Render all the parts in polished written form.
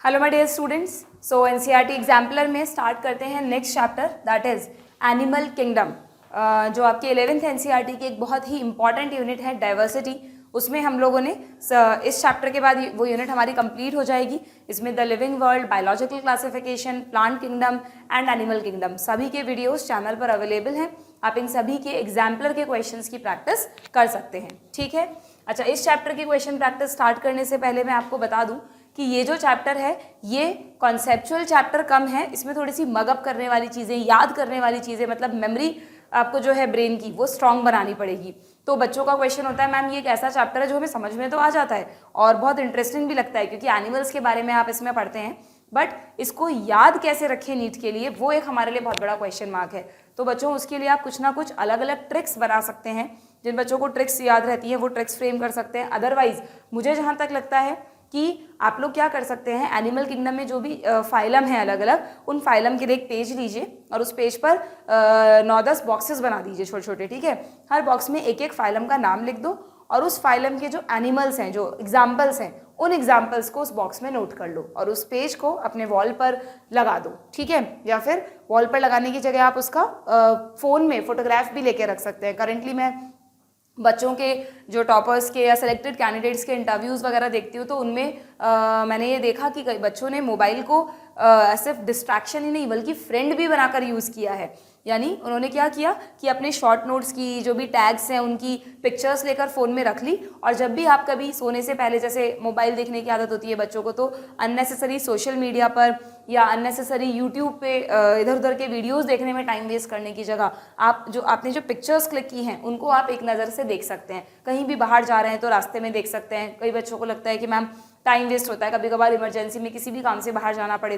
Hello my dear students. So NCERT exemplar में start करते हैं next chapter that is animal kingdom. जो आपके 11th एनसीईआरटी की एक बहुत ही इंपॉर्टेंट यूनिट है डाइवर्सिटी, उसमें हम लोगों ने इस चैप्टर के बाद वो यूनिट हमारी कंप्लीट हो जाएगी। इसमें the living world, biological classification, plant kingdom and animal kingdom सभी के वीडियोस चैनल पर अवेलेबल हैं। आप इन सभी के एग्जाम्पलर के क्वेश्चंस की प्रैक्टिस कर सकते हैं, ठीक है। अच्छा, इस चैप्टर की क्वेश्चन प्रैक्टिस स्टार्ट करने से पहले मैं आपको बता दूं कि ये जो चैप्टर है ये कॉन्सेप्चुअल चैप्टर कम है, इसमें थोड़ी सी मगअप करने वाली चीज़ें, याद करने वाली चीज़ें, मतलब मेमोरी आपको जो है ब्रेन की वो स्ट्रांग बनानी पड़ेगी। तो बच्चों का क्वेश्चन होता है मैम ये एक ऐसा चैप्टर है जो हमें समझ में तो आ जाता है और बहुत इंटरेस्टिंग भी लगता है क्योंकि एनिमल्स के बारे में आप इसमें पढ़ते हैं, बट इसको याद कैसे रखें नीट के लिए वो एक हमारे लिए बहुत बड़ा क्वेश्चन मार्क है। तो बच्चों उसके लिए आप कुछ ना कुछ अलग अलग ट्रिक्स बना सकते हैं। जिन बच्चों को ट्रिक्स याद रहती है वो ट्रिक्स फ्रेम कर सकते हैं। अदरवाइज मुझे जहाँ तक लगता है कि आप लोग क्या कर सकते हैं, एनिमल किंगडम में जो भी फाइलम है अलग अलग, उन फाइलम के लिए एक पेज लीजिए और उस पेज पर 9-10 बॉक्सेस बना दीजिए छोटे छोटे, ठीक है। हर बॉक्स में एक एक फाइलम का नाम लिख दो और उस फाइलम के जो एनिमल्स हैं, जो एग्जाम्पल्स हैं, उन एग्जाम्पल्स को उस बॉक्स में नोट कर लो और उस पेज को अपने वॉल पर लगा दो, ठीक है। या फिर वॉल पर लगाने की जगह आप उसका फ़ोन में फोटोग्राफ भी लेके रख सकते हैं। करेंटली मैं बच्चों के जो टॉपर्स के या सिलेक्टेड कैंडिडेट्स के इंटरव्यूज़ वगैरह देखती हूँ तो उनमें मैंने ये देखा कि कई बच्चों ने मोबाइल को सिर्फ डिस्ट्रैक्शन ही नहीं बल्कि फ्रेंड भी बनाकर यूज़ किया है। यानी उन्होंने क्या किया कि अपने शॉर्ट नोट्स की जो भी टैग्स हैं उनकी पिक्चर्स लेकर फ़ोन में रख ली और जब भी आप कभी सोने से पहले, जैसे मोबाइल देखने की आदत होती है बच्चों को, तो अननेसेसरी सोशल मीडिया पर या अननेसेसरी यूट्यूब पे इधर उधर के वीडियोस देखने में टाइम वेस्ट करने की जगह आपने जो पिक्चर्स क्लिक की हैं उनको आप एक नज़र से देख सकते हैं। कहीं भी बाहर जा रहे हैं तो रास्ते में देख सकते हैं। कई बच्चों को लगता है कि मैम टाइम वेस्ट होता है, कभी कभार इमरजेंसी में किसी भी काम से बाहर जाना पड़े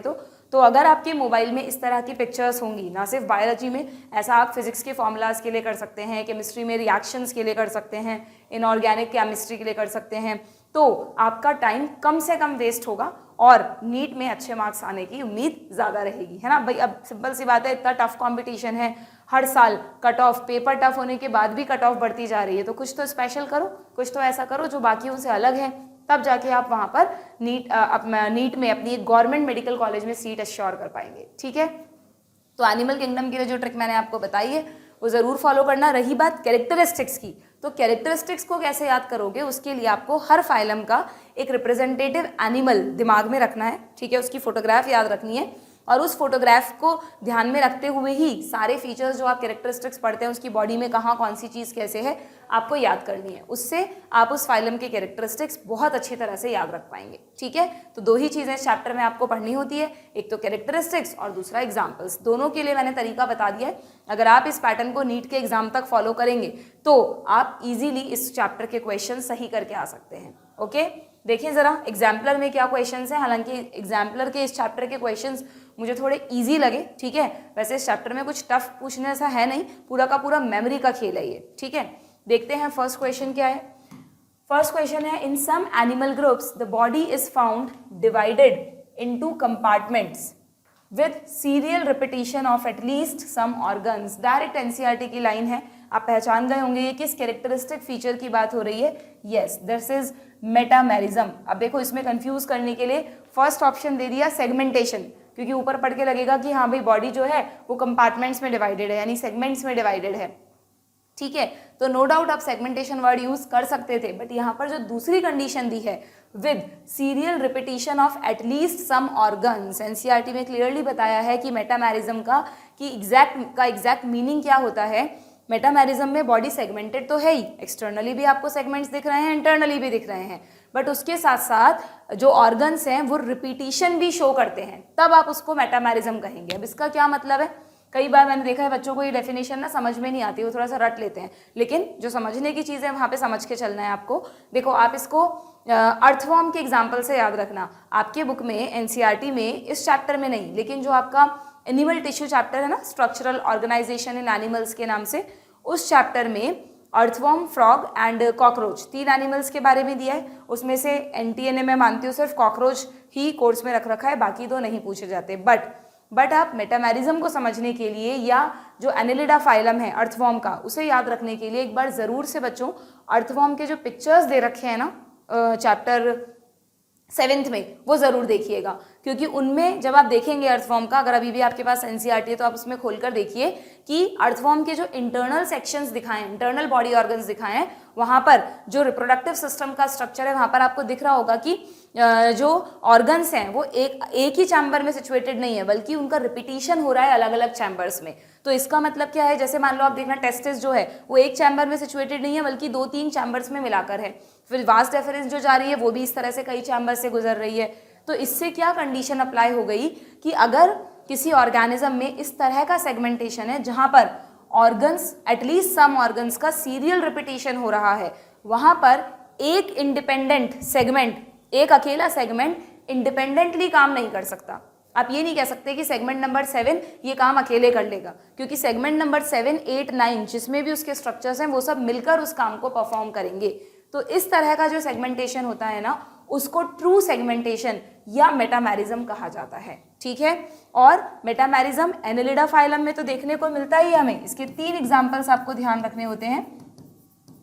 तो अगर आपके मोबाइल में इस तरह की पिक्चर्स होंगी, ना सिर्फ बायोलॉजी में, ऐसा आप फिजिक्स के फॉर्मूलाज के लिए कर सकते हैं, केमिस्ट्री में रिएक्शंस के लिए कर सकते हैं, इनऑर्गेनिक केमिस्ट्री के लिए कर सकते हैं, तो आपका टाइम कम से कम वेस्ट होगा और नीट में अच्छे मार्क्स आने की उम्मीद ज़्यादा रहेगी, है ना भाई। अब सिंपल सी बात है, इतना टफ कंपटीशन है, हर साल कट ऑफ, पेपर टफ होने के बाद भी कट ऑफ बढ़ती जा रही है, तो कुछ तो स्पेशल करो, कुछ तो ऐसा करो जो बाकियों से अलग है, तब जाके आप वहाँ पर नीट में अपनी एक गवर्नमेंट मेडिकल कॉलेज में सीट एश्योर कर पाएंगे, ठीक है। तो एनिमल किंगडम के लिए जो ट्रिक मैंने आपको बताई है वो ज़रूर फॉलो करना। रही बात कैरेक्टरिस्टिक्स की, तो कैरेक्टरिस्टिक्स को कैसे याद करोगे, उसके लिए आपको हर फाइलम का एक रिप्रेजेंटेटिव एनिमल दिमाग में रखना है, ठीक है। उसकी फोटोग्राफ याद रखनी है और उस फोटोग्राफ को ध्यान में रखते हुए ही सारे फीचर्स जो आप कैरेक्टरिस्टिक्स पढ़ते हैं उसकी बॉडी में कहाँ कौन सी चीज़ कैसे है आपको याद करनी है। उससे आप उस फाइलम के कैरेक्टरिस्टिक्स बहुत अच्छी तरह से याद रख पाएंगे, ठीक है। तो दो ही चीज़ें इस चैप्टर में आपको पढ़नी होती है, एक तो कैरेक्टरिस्टिक्स और दूसरा एग्जाम्पल्स। दोनों के लिए मैंने तरीका बता दिया है। अगर आप इस पैटर्न को नीट के एग्जाम तक फॉलो करेंगे तो आप ईजिली इस चैप्टर के क्वेश्चन सही करके आ सकते हैं, ओके। देखिए ज़रा एग्जाम्पलर में क्या क्वेश्चंस हैं। हालांकि एग्जाम्पलर के इस चैप्टर के क्वेश्चंस मुझे थोड़े इजी लगे, ठीक है। वैसे इस चैप्टर में कुछ टफ पूछने ऐसा है नहीं, पूरा का पूरा मेमोरी का खेल है ये, ठीक है। देखते हैं फर्स्ट क्वेश्चन क्या है। फर्स्ट क्वेश्चन है, in some animal groups the body is found divided into compartments with serial repetition of at least some organs. Direct NCERT की लाइन है, आप पहचान गए होंगे ये किस कैरेक्टरिस्टिक फीचर की बात हो रही है। Yes, this is metamerism. अब देखो इसमें कंफ्यूज करने के लिए फर्स्ट ऑप्शन दे दिया सेगमेंटेशन, क्योंकि ऊपर पढ़ के लगेगा कि हाँ भाई बॉडी जो है वो कंपार्टमेंट्स में डिवाइडेड है, यानी सेगमेंट्स में डिवाइडेड है, ठीक है। तो नो डाउट आप सेगमेंटेशन वर्ड यूज कर सकते थे, बट यहाँ पर जो दूसरी कंडीशन दी है with serial repetition of at least some organs, NCERT में क्लियरली बताया है कि मेटामेरिज्म का एग्जैक्ट मीनिंग क्या होता है। मेटामेरिज्म में बॉडी सेगमेंटेड तो है ही, एक्सटर्नली भी आपको सेगमेंट्स दिख रहे हैं, इंटरनली भी दिख रहे हैं, बट उसके साथ साथ जो ऑर्गन्स हैं वो रिपीटिशन भी शो करते हैं, तब आप उसको मेटामेरिज्म कहेंगे। अब इसका क्या मतलब है, कई बार मैंने देखा है बच्चों को ये डेफिनेशन ना समझ में नहीं आती, वो थोड़ा सा रट लेते हैं, लेकिन जो समझने की चीज़ है वहाँ पे समझ के चलना है आपको। देखो आप इसको अर्थवॉर्म के एग्जाम्पल से याद रखना। आपके बुक में एनसीईआरटी में इस चैप्टर में नहीं, लेकिन जो आपका एनिमल टिश्यू चैप्टर है ना, स्ट्रक्चरल ऑर्गेनाइजेशन इन एनिमल्स के नाम से, उस चैप्टर में earthworm, frog and cockroach, 3 animals के बारे में दिया है। उसमें से एनटीए ने मैं मानती हूँ सिर्फ कॉकरोच ही कोर्स में रख रखा है, बाकी तो नहीं पूछे जाते। बट आप मेटामेरिज्म को समझने के लिए या जो एनेलिडा फाइलम है अर्थवॉर्म का, उसे याद रखने के लिए एक बार ज़रूर से बच्चों अर्थवॉर्म के जो पिक्चर्स दे रखे हैं ना चैप्टर 7th में, वो ज़रूर देखिएगा, क्योंकि उनमें जब आप देखेंगे अर्थवॉर्म का, अगर अभी भी आपके पास एनसीईआरटी है तो आप उसमें खोलकर देखिए कि अर्थवॉर्म के जो इंटरनल सेक्शंस दिखाए हैं, इंटरनल बॉडी ऑर्गन्स दिखाए हैं, वहाँ पर जो रिप्रोडक्टिव सिस्टम का स्ट्रक्चर है वहाँ पर आपको दिख रहा होगा कि जो ऑर्गन्स हैं वो एक ही चैम्बर में सिचुएटेड नहीं है, बल्कि उनका रिपीटिशन हो रहा है अलग अलग चैम्बर्स में। तो इसका मतलब क्या है, जैसे मान लो आप देखना टेस्टिस जो है वो एक चैम्बर में सिचुएटेड नहीं है, बल्कि 2-3 चैम्बर्स में मिलाकर है। फिर वास्ट डेफरेंस जो जा रही है वो भी इस तरह से कई चैम्बर से गुजर रही है। तो इससे क्या कंडीशन अप्लाई हो गई कि अगर किसी ऑर्गेनिज्म में इस तरह का सेगमेंटेशन है जहां पर ऑर्गन्स, एटलीस्ट सम ऑर्गन्स का सीरियल रिपीटेशन हो रहा है, वहां पर एक इंडिपेंडेंट सेगमेंट, एक अकेला सेगमेंट इंडिपेंडेंटली काम नहीं कर सकता। आप ये नहीं कह सकते कि सेगमेंट नंबर 7 ये काम अकेले कर लेगा, क्योंकि सेगमेंट नंबर 7, 8, 9 जिसमें भी उसके स्ट्रक्चर्स हैं वो सब मिलकर उस काम को परफॉर्म करेंगे। तो इस तरह का जो सेगमेंटेशन होता है ना, उसको ट्रू सेगमेंटेशन या मेटामेरिज्म कहा जाता है। ठीक है, और मेटामेरिज्म एनेलिडा फाइलम में तो देखने को मिलता ही हमें। इसके 3 एग्जाम्पल्स आपको ध्यान रखने होते हैं,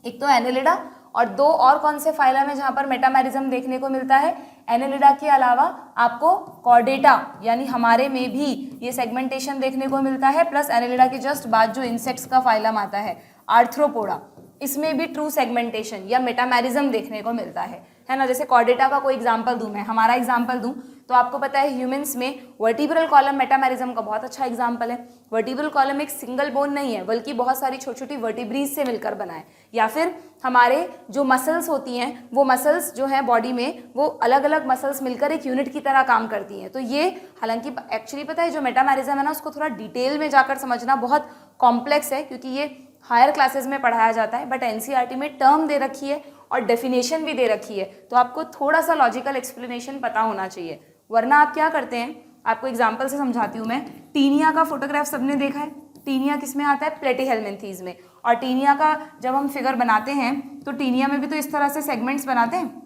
एक तो एनेलिडा, और 2 और कौन से फाइलम है जहां पर मेटामेरिज्म देखने को मिलता है। एनेलिडा के अलावा आपको कॉर्डेटा यानी हमारे में भी ये सेगमेंटेशन देखने को मिलता है, प्लस एनेलिडा के जस्ट बाद जो इंसेक्ट्स का फाइलम आता है आर्थ्रोपोडा, इसमें भी ट्रू सेगमेंटेशन या मेटामेरिज्म देखने को मिलता है ना। जैसे कॉर्डेटा का कोई एग्जांपल दूं, मैं हमारा एग्जांपल दूं तो आपको पता है ह्यूमंस में वर्टिब्रल कॉलम मेटामेरिज्म का बहुत अच्छा एग्जांपल है। वर्टिब्रल कॉलम एक सिंगल बोन नहीं है, बल्कि बहुत सारी छोटी छोटी वर्टिब्रीज से मिलकर बना है। या फिर हमारे जो मसल्स होती हैं, वो मसल्स जो हैं बॉडी में, वो अलग अलग मसल्स मिलकर एक यूनिट की तरह काम करती हैं। तो ये हालांकि एक्चुअली पता है जो मेटामेरिज्म है ना, उसको थोड़ा डिटेल में जाकर समझना बहुत कॉम्प्लेक्स है, क्योंकि ये हायर क्लासेस में पढ़ाया जाता है, बट एनसीईआरटी में टर्म दे रखी है और डेफिनेशन भी दे रखी है, तो आपको थोड़ा सा लॉजिकल एक्सप्लेनेशन पता होना चाहिए। वरना आप क्या करते हैं, आपको एग्जांपल से समझाती हूँ मैं। टीनिया का फोटोग्राफ सबने देखा है। टीनिया किस में आता है, प्लेटीहेल्मिन्थीज में। और टीनिया का जब हम फिगर बनाते हैं तो टीनिया में भी तो इस तरह से सेगमेंट्स बनाते हैं,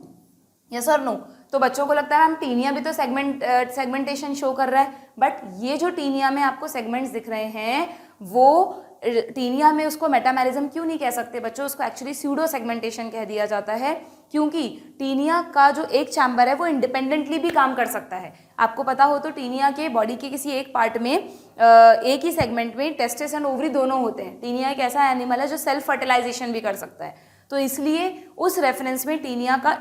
यस और नो। तो बच्चों को लगता है हम टीनिया भी तो सेगमेंटेशन शो कर रहा है, बट ये जो टीनिया में आपको सेगमेंट्स दिख रहे हैं वो टीनिया में उसको मेटामेरिज्म क्यों नहीं कह सकते बच्चों, उसको एक्चुअली स्यूडो सेगमेंटेशन कह दिया जाता है, क्योंकि टीनिया का जो एक चैम्बर है वो इंडिपेंडेंटली भी काम कर सकता है। आपको पता हो तो टीनिया के बॉडी के किसी एक पार्ट में एक ही सेगमेंट में टेस्टिस एंड ओवरी दोनों होते हैं। टीनिया एक ऐसा एनिमल है जो सेल्फ फर्टिलाइजेशन भी कर सकता है, तो इसलिए उस रेफरेंस में टीनिया का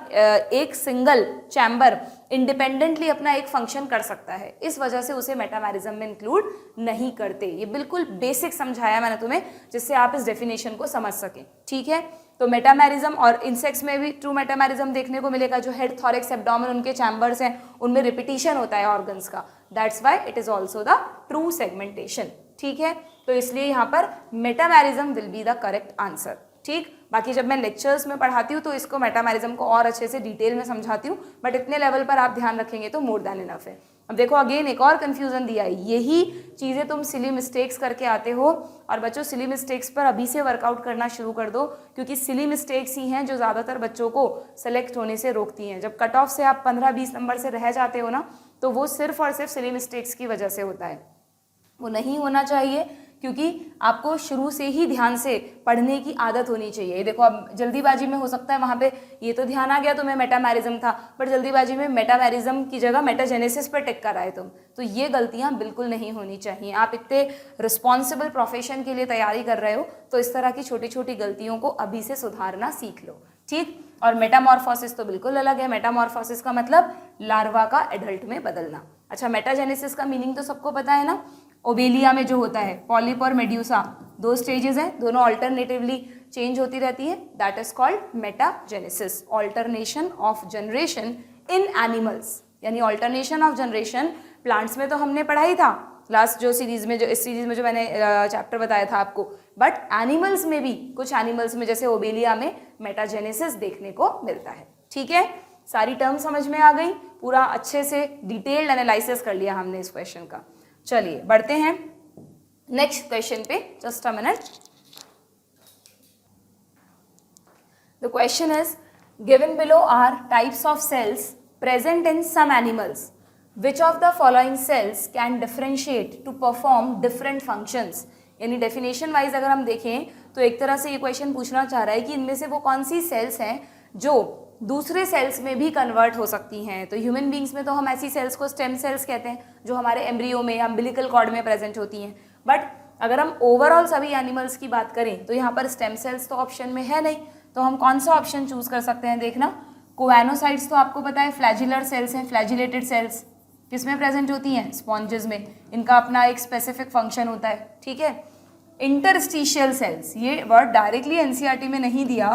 एक सिंगल चैम्बर इंडिपेंडेंटली अपना एक फंक्शन कर सकता है, इस वजह से उसे मेटामेरिज्म में इंक्लूड नहीं करते। ये बिल्कुल बेसिक समझाया मैंने तुम्हें, जिससे आप इस डेफिनेशन को समझ सकें। ठीक है, तो मेटामेरिज्म, और इंसेक्ट्स में भी ट्रू मेटामेरिज्म देखने को मिलेगा। जो हेड, थॉरैक्स, एब्डोमेन उनके चैम्बर्स हैं, उनमें रिपीटिशन होता है ऑर्गन्स का, that's why it is also the true segmentation. ठीक है, तो इसलिए यहाँ पर metamerism will be the correct answer. ठीक, बाकी जब मैं लेक्चर्स में पढ़ाती हूँ तो इसको मेटामेरिज्म को और अच्छे से डिटेल में समझाती हूँ, बट इतने लेवल पर आप ध्यान रखेंगे तो मोर देन इनफ है। अब देखो अगेन एक और कंफ्यूजन दिया है, यही चीज़ें तुम सिली मिस्टेक्स करके आते हो, और बच्चों सिली मिस्टेक्स पर अभी से वर्कआउट करना शुरू कर दो, क्योंकि सिली मिस्टेक्स ही हैं जो ज़्यादातर बच्चों को सेलेक्ट होने से रोकती हैं। जब कट ऑफ से आप 15-20 नंबर से रह जाते हो ना, तो वो सिर्फ और सिर्फ सिली मिस्टेक्स की वजह से होता है। वो नहीं होना चाहिए, क्योंकि आपको शुरू से ही ध्यान से पढ़ने की आदत होनी चाहिए। देखो अब जल्दीबाजी में हो सकता है वहाँ पे ये तो ध्यान आ गया तुम्हें मेटामेरिज्म था, बट जल्दीबाजी में मेटामेरिज्म की जगह मेटाजेनेसिस पर टिक कर आए तुम, तो ये गलतियाँ बिल्कुल नहीं होनी चाहिए। आप इतने रिस्पॉन्सिबल प्रोफेशन के लिए तैयारी कर रहे हो, तो इस तरह की छोटी छोटी गलतियों को अभी से सुधारना सीख लो। ठीक, और मेटामॉर्फोसिस तो बिल्कुल अलग है। मेटामॉर्फोसिस का मतलब लार्वा का एडल्ट में बदलना। अच्छा, मेटाजेनेसिस का मीनिंग तो सबको पता है ना। ओबेलिया में जो होता है, पॉलिप और मेड्यूसा, 2 स्टेजेस हैं, दोनों ऑल्टरनेटिवली चेंज होती रहती है, that is called metagenesis, alternation of generation in animals. यानी ऑल्टरनेशन ऑफ जनरेशन प्लांट्स में तो हमने पढ़ा ही था लास्ट जो सीरीज में, जो इस सीरीज में जो मैंने चैप्टर बताया था आपको, बट एनिमल्स में भी, कुछ एनिमल्स में जैसे ओबेलिया में मेटाजेनेसिस देखने को मिलता है। ठीक है, सारी टर्म समझ में आ गई, पूरा अच्छे से डिटेल्ड एनालिसिस कर लिया हमने इस क्वेश्चन का। चलिए बढ़ते हैं नेक्स्ट क्वेश्चन पे, just a minute. The question is given below are types of cells present in some animals, which of the following cells can differentiate to perform different functions. यानी डेफिनेशन वाइज अगर हम देखें तो एक तरह से ये क्वेश्चन पूछना चाह रहा है कि इनमें से वो कौन सी सेल्स हैं जो दूसरे सेल्स में भी कन्वर्ट हो सकती हैं। तो ह्यूमन बींग्स में तो हम ऐसी सेल्स को स्टेम सेल्स कहते हैं जो हमारे एम्ब्रियो में, अम्बिलिकल कॉर्ड में प्रेजेंट होती हैं। बट अगर हम ओवरऑल सभी एनिमल्स की बात करें तो यहाँ पर स्टेम सेल्स तो ऑप्शन में है नहीं, तो हम कौन सा ऑप्शन चूज कर सकते हैं? देखना, कोएनोसाइट्स तो आपको पता है फ्लैजिलर सेल्स हैं, फ्लैजिलेटेड सेल्स किसमें प्रेजेंट होती हैं? स्पॉन्जेस में। इनका अपना एक स्पेसिफिक फंक्शन होता है, ठीक है। इंटरस्टिशियल सेल्स, ये वर्ड डायरेक्टली एनसीईआरटी में नहीं दिया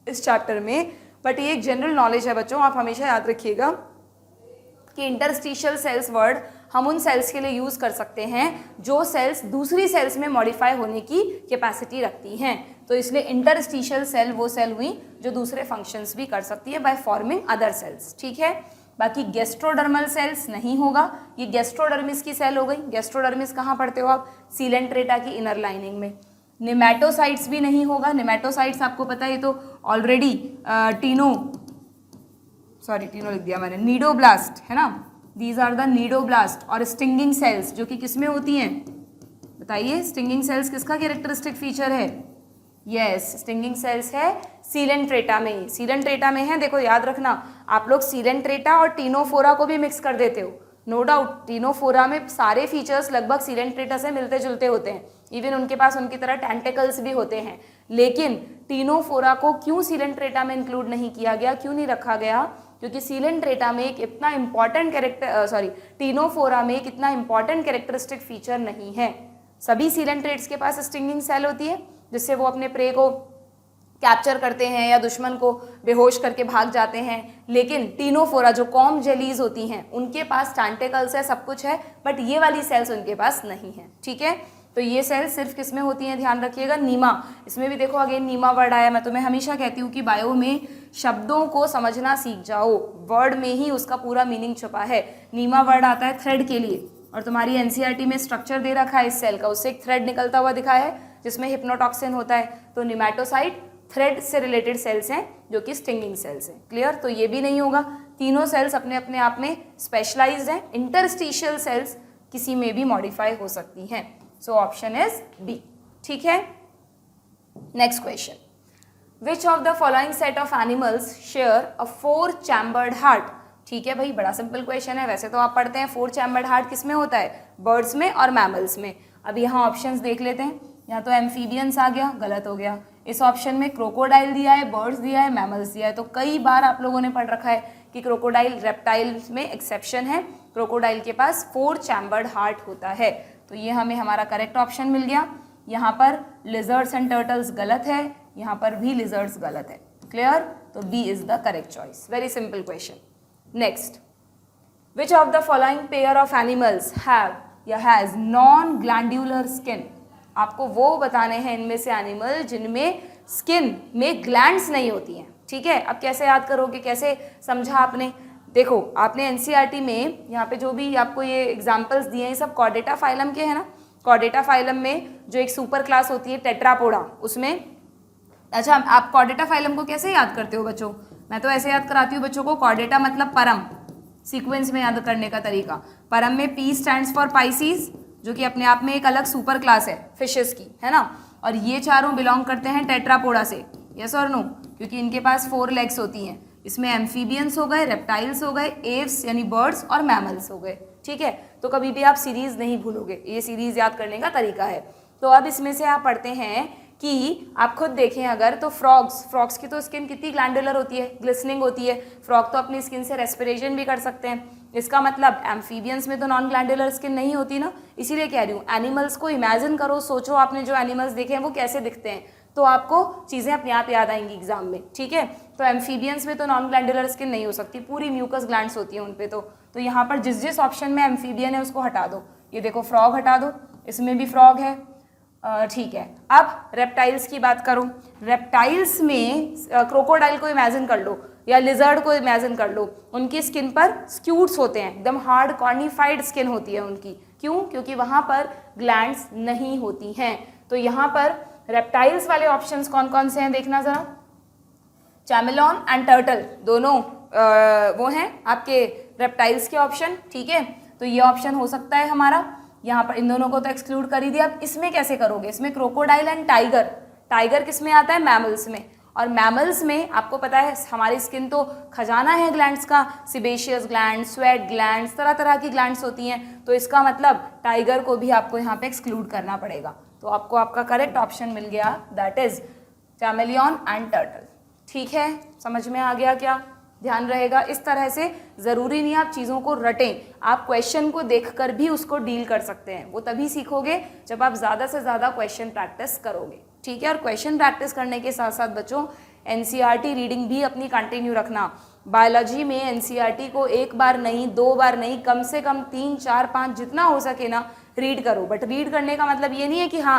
इस चैप्टर में, बट ये एक जनरल नॉलेज है बच्चों, आप हमेशा याद रखिएगा कि इंटरस्टिशियल सेल्स वर्ड हम उन सेल्स के लिए यूज़ कर सकते हैं जो सेल्स दूसरी सेल्स में मॉडिफाई होने की कैपेसिटी रखती हैं। तो इसलिए इंटरस्टिशियल सेल वो सेल हुई जो दूसरे फंक्शंस भी कर सकती है बाय फॉर्मिंग अदर सेल्स, ठीक है। बाकी गेस्ट्रोडर्मल सेल्स नहीं होगा, ये गेस्ट्रोडर्मिस की सेल हो गई। गेस्ट्रोडर्मिस कहाँ पढ़ते हो आप? सीलेंट्रेटा की इनर लाइनिंग में। निमैटोसाइट्स भी नहीं होगा, निमैटोसाइट्स आपको पता है ये तो ऑलरेडी टीनो लिख दिया मैंने, नीडोब्लास्ट है ना, दीज आर द नीडोब्लास्ट। और स्टिंगिंग सेल्स जो कि किस में होती हैं बताइए? स्टिंगिंग सेल्स किसका कैरेक्टरिस्टिक फीचर है? यस, स्टिंगिंग सेल्स है सीलेंट्रेटा में। सीलेंट्रेटा में है, देखो याद रखना, आप लोग सीलेंट्रेटा और टीनोफोरा को भी मिक्स कर देते हो, नो डाउट। टीनोफोरा में सारे फीचर्स लगभग सीलेंट्रेटा से मिलते जुलते होते हैं, इवन उनके पास उनकी तरह टेंटेकल्स भी होते हैं। लेकिन टीनोफोरा को क्यों सीलेंट्रेटा में इंक्लूड नहीं किया गया, क्यों नहीं रखा गया? क्योंकि सीलेंट्रेटा में एक इतना इंपॉर्टेंट टीनोफोरा में एक इतना इंपॉर्टेंट कैरेक्टरिस्टिक फीचर नहीं है। सभी सीलेंट्रेट्स के पास स्टिंगिंग सेल होती है जिससे वो अपने प्रे को कैप्चर करते हैं या दुश्मन को बेहोश करके भाग जाते हैं। लेकिन टीनोफोरा जो कॉम जेलीज होती हैं उनके पास टेंटेकल्स है, सब कुछ है, बट ये वाली सेल्स उनके पास नहीं है, ठीक है। तो ये सेल्स सिर्फ किस में होती हैं? ध्यान रखिएगा, नीमा। इसमें भी देखो अगेन नीमा वर्ड आया। मैं तुम्हें हमेशा कहती हूँ कि बायो में शब्दों को समझना सीख जाओ, वर्ड में ही उसका पूरा मीनिंग छुपा है। नीमा वर्ड आता है थ्रेड के लिए, और तुम्हारी एनसीईआरटी में स्ट्रक्चर दे रखा है इस सेल का, उससे एक थ्रेड निकलता हुआ दिखा है जिसमें हिप्नोटॉक्सिन होता है। तो निमैटोसाइट थ्रेड से रिलेटेड सेल्स हैं जो कि स्टिंगिंग सेल्स हैं, क्लियर। तो ये भी नहीं होगा, तीनों सेल्स अपने अपने आप में स्पेशलाइज्ड हैं। इंटरस्टिशियल सेल्स किसी में भी मॉडिफाई हो सकती हैं। सो ऑप्शन इज बी, ठीक है। Next question, which of the following set of animals share a 4 chambered heart? ठीक है भाई, बड़ा सिंपल क्वेश्चन है। वैसे तो आप पढ़ते हैं 4 चैम्बर्ड हार्ट किस में होता है? बर्ड्स में और मैमल्स में। अब यहाँ ऑप्शंस देख लेते हैं। यहाँ तो एम्फीबियंस आ गया, गलत हो गया। इस ऑप्शन में क्रोकोडाइल दिया है, बर्ड्स दिया है, मैमल्स दिया है। तो कई बार आप लोगों ने पढ़ रखा है कि क्रोकोडाइल रेप्टाइल्स में एक्सेप्शन है, क्रोकोडाइल के पास 4 चैम्बर्ड हार्ट होता है। तो ये हमें हमारा करेक्ट ऑप्शन मिल गया। यहाँ पर लिजर्ड्स एंड टर्टल्स गलत है, यहाँ पर भी लिजर्ड्स गलत है, क्लियर। तो B is the correct choice. Very simple question. Next, which of the following pair of animals have या हैज नॉन ग्लैंड्यूलर स्किन? आपको वो बताने हैं इनमें से एनिमल जिनमें स्किन में ग्लैंड्स नहीं होती हैं, ठीक है। अब कैसे याद करोगे, कैसे समझा आपने? देखो, आपने एनसीईआरटी में यहाँ पे जो भी आपको ये एग्जांपल्स दिए हैं, सब कॉर्डेटा फाइलम के हैं ना। कॉर्डेटा फाइलम में जो एक सुपर क्लास होती है टेट्रापोडा, उसमें, अच्छा आप कॉर्डेटा फाइलम को कैसे याद करते हो बच्चों? मैं तो ऐसे याद कराती हूँ बच्चों को, कॉर्डेटा मतलब परम, सीक्वेंस में याद करने का तरीका। परम में पी स्टैंड्स फॉर पाइसीज, जो कि अपने आप में एक अलग सुपर क्लास है फिशेस की, है ना। और ये चारों बिलोंग करते हैं टेट्रापोडा से, यस और नो, क्योंकि इनके पास 4 लेग्स होती हैं। इसमें एम्फीबियंस हो गए, रेप्टाइल्स हो गए, एव्स यानी बर्ड्स और मैमल्स हो गए, ठीक है। तो कभी भी आप सीरीज नहीं भूलोगे, ये सीरीज याद करने का तरीका है। तो अब इसमें से आप पढ़ते हैं कि आप खुद देखें अगर, तो फ्रॉग्स की तो स्किन कितनी ग्लैंडुलर होती है, ग्लिसनिंग होती है। फ्रॉग तो अपनी स्किन से रेस्पिरेशन भी कर सकते हैं। इसका मतलब एम्फीबियंस में तो नॉन ग्लैंडुलर स्किन नहीं होती ना, इसीलिए कह रही हूँ। एनिमल्स को इमेजिन करो, सोचो आपने जो एनिमल्स देखे हैं वो कैसे दिखते हैं, तो आपको चीज़ें अपने आप याद आएंगी एग्जाम में, ठीक है। तो एम्फीबियंस में तो नॉन ग्लैंडुलर स्किन नहीं हो सकती, पूरी म्यूकस ग्लैंड्स होती हैं उन पे। तो यहाँ पर जिस जिस ऑप्शन में एम्फीबियन है उसको हटा दो। ये देखो फ्रॉग हटा दो, इसमें भी फ्रॉग है, ठीक है। अब रेप्टाइल्स की बात करो। रेप्टाइल्स में क्रोकोडाइल को इमेजिन कर लो या लिजर्ड को इमेजिन कर लो, उनकी स्किन पर स्क्यूट्स होते हैं, एकदम हार्ड कॉर्निफाइड स्किन होती है उनकी। क्यों? क्योंकि वहाँ पर ग्लैंड्स नहीं होती हैं। तो यहाँ पर रेप्टाइल्स वाले ऑप्शंस कौन कौन से हैं देखना ज़रा। चैमेलॉन एंड टर्टल दोनों वो हैं आपके रेप्टाइल्स के ऑप्शन, ठीक है। तो ये ऑप्शन हो सकता है हमारा। यहाँ पर इन दोनों को तो एक्सक्लूड कर ही दिया। अब इसमें कैसे करोगे? इसमें क्रोकोडाइल एंड टाइगर, टाइगर किस में आता है? मैमल्स में। और मैमल्स में आपको पता है हमारी स्किन तो खजाना है ग्लैंड्स का, सिबेशियस ग्लैंड, स्वेट ग्लैंड्स, तरह तरह की ग्लैंड्स होती हैं, तो इसका मतलब टाइगर को भी आपको यहाँ पे एक्सक्लूड करना पड़ेगा। तो आपको आपका करेक्ट ऑप्शन मिल गया, that is chameleon and turtle. ठीक है, समझ में आ गया क्या? ध्यान रहेगा, इस तरह से ज़रूरी नहीं आप चीज़ों को रटें, आप क्वेश्चन को देखकर भी उसको डील कर सकते हैं। वो तभी सीखोगे जब आप ज़्यादा से ज़्यादा क्वेश्चन प्रैक्टिस करोगे। ठीक है, और क्वेश्चन प्रैक्टिस करने के साथ साथ बच्चों एनसीईआरटी रीडिंग भी अपनी कंटिन्यू रखना। बायोलॉजी में एनसीईआरटी को एक बार नहीं, 2 बार नहीं, कम से कम 3, 4, 5 जितना हो सके ना रीड करो। बट रीड करने का मतलब ये नहीं है कि हाँ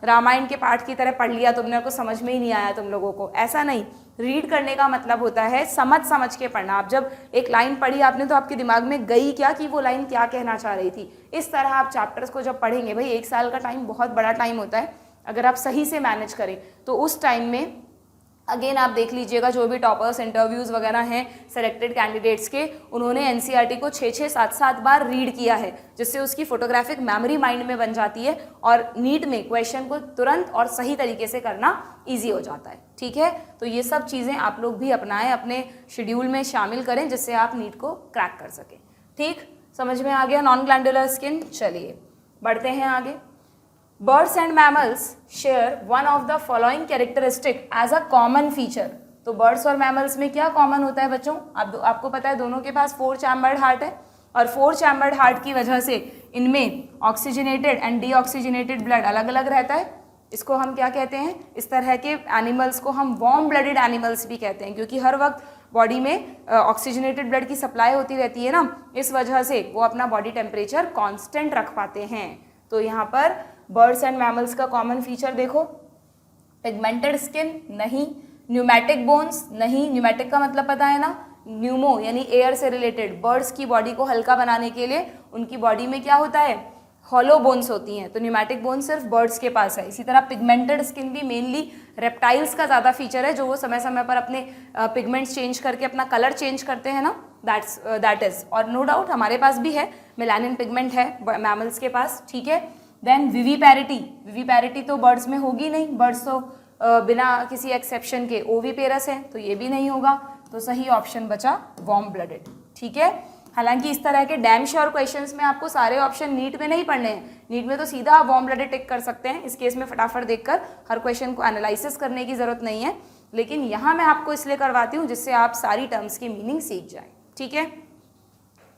रामायण के पाठ की तरह पढ़ लिया तुमने, को समझ में ही नहीं आया तुम लोगों को, ऐसा नहीं। रीड करने का मतलब होता है समझ समझ के पढ़ना। आप जब एक लाइन पढ़ी आपने तो आपके दिमाग में गई क्या कि वो लाइन क्या कहना चाह रही थी। इस तरह आप चैप्टर्स को जब पढ़ेंगे, भाई 1 साल का टाइम बहुत बड़ा टाइम होता है, अगर आप सही से मैनेज करें तो उस टाइम में अगेन आप देख लीजिएगा जो भी टॉपर्स इंटरव्यूज़ वगैरह हैं सेलेक्टेड कैंडिडेट्स के, उन्होंने एनसीईआरटी को 6-6, 7-7 बार रीड किया है, जिससे उसकी फोटोग्राफिक मेमोरी माइंड में बन जाती है और नीट में क्वेश्चन को तुरंत और सही तरीके से करना ईजी हो जाता है। ठीक है, तो ये सब चीज़ें आप लोग भी अपनाएं, अपने शेड्यूल में शामिल करें, जिससे आप नीट को क्रैक कर सकें। ठीक, समझ में आ गया नॉन ग्लैंडुलर स्किन। चलिए बढ़ते हैं आगे। Birds and mammals share one of the following characteristic as a common feature। तो birds और mammals में क्या कॉमन होता है बच्चों? आपको पता है दोनों के पास 4 चैम्बर्ड हार्ट है, और 4 चैम्बर्ड हार्ट की वजह से इनमें ऑक्सीजनेटेड एंड डीऑक्सीजनेटेड ब्लड अलग अलग रहता है। इसको हम क्या कहते हैं? इस तरह के एनिमल्स को हम वार्म ब्लडेड एनिमल्स भी कहते हैं, क्योंकि हर वक्त बॉडी में ऑक्सीजनेटेड ब्लड की सप्लाई होती रहती है ना, इस वजह से वो अपना बॉडी टेम्परेचर कांस्टेंट रख पाते हैं। तो यहाँ पर बर्ड्स एंड मैमल्स का कॉमन फीचर देखो, पिगमेंटेड स्किन नहीं, न्यूमैटिक बोन्स नहीं, न्यूमैटिक का मतलब पता है ना, न्यूमो यानी एयर से रिलेटेड। बर्ड्स की बॉडी को हल्का बनाने के लिए उनकी बॉडी में क्या होता है, हॉलो बोन्स होती हैं, तो न्यूमैटिक बोन्स सिर्फ बर्ड्स के पास है। इसी तरह पिगमेंटेड स्किन भी मेनली रेप्टाइल्स का ज़्यादा फीचर है, जो वो समय समय पर अपने पिगमेंट्स चेंज करके अपना कलर चेंज करते हैं ना, दैट इज। और नो डाउट हमारे पास भी है, मेलानिन पिगमेंट है मैमल्स के पास। ठीक है, देन विविपैरिटी तो बर्ड्स में होगी नहीं, बर्ड्स तो बिना किसी एक्सेप्शन के ओविपेरस हैं, तो ये भी नहीं होगा। तो सही ऑप्शन बचा वार्म ब्लडेड। ठीक है, हालांकि इस तरह के डैम श्योर क्वेश्चंस में आपको सारे ऑप्शन नीट में नहीं पढ़ने हैं, नीट में तो सीधा आप वार्म ब्लडेड टिक कर सकते हैं। इस केस में फटाफट देखकर हर क्वेश्चन को एनालिसिस करने की जरूरत नहीं है, लेकिन यहाँ मैं आपको इसलिए करवाती हूँ जिससे आप सारी टर्म्स की मीनिंग सीख जाएं। ठीक है,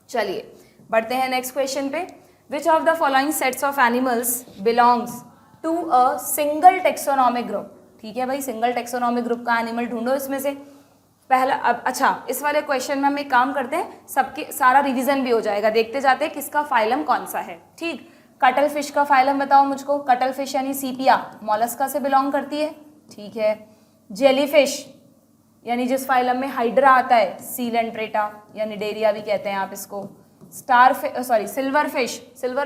चलिए बढ़ते हैं नेक्स्ट क्वेश्चन पे। Which of the following sets of animals belongs to a single taxonomic group? ठीक है भाई, सिंगल टेक्सोनॉमिक ग्रुप का एनिमल ढूंढो इसमें से पहला। अब अच्छा, इस वाले क्वेश्चन में हम एक काम करते हैं, सबके सारा रिवीजन भी हो जाएगा, देखते जाते हैं किसका फाइलम कौन सा है। ठीक, कटल फिश का फाइलम बताओ मुझको। कटल फिश यानी सीपिया मॉलस्का से बिलोंग करती है। ठीक है, जेली फिश यानी जिस फाइलम में हाइड्रा आता है, सीलेंट्रेटा यानी डेरिया भी कहते हैं आप इसको। सिल्वर